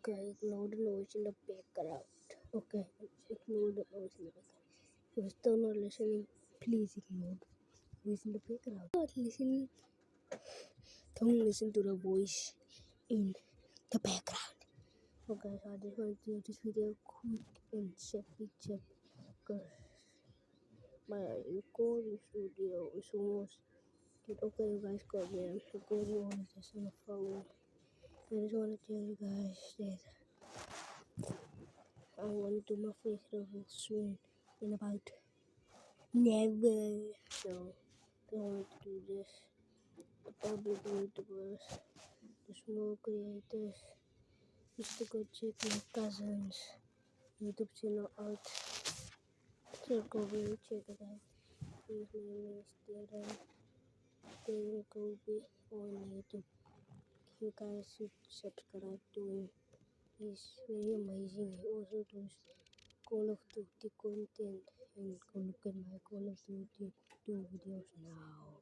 Okay, ignore the noise in the background. Okay, ignore the noise in the background. If you're still not listening, please ignore the voice in the background. Not listening. Don't listen to the voice in the background. Okay, so I just want to do this video quick and big check because my recording studio is almost good. Okay, you guys got me. I'm recording all of this on the phone. I just want to tell you guys that I want to do my face reveal soon in about never. So I want to do this. The public YouTubers, the small creators, just to go check my cousins' YouTube channel out. So go really check it out. His name is Darren Kobe on YouTube. You guys should subscribe to him. He's very amazing. He also does Call of Duty content, and go look at my Call of Duty 2 videos now.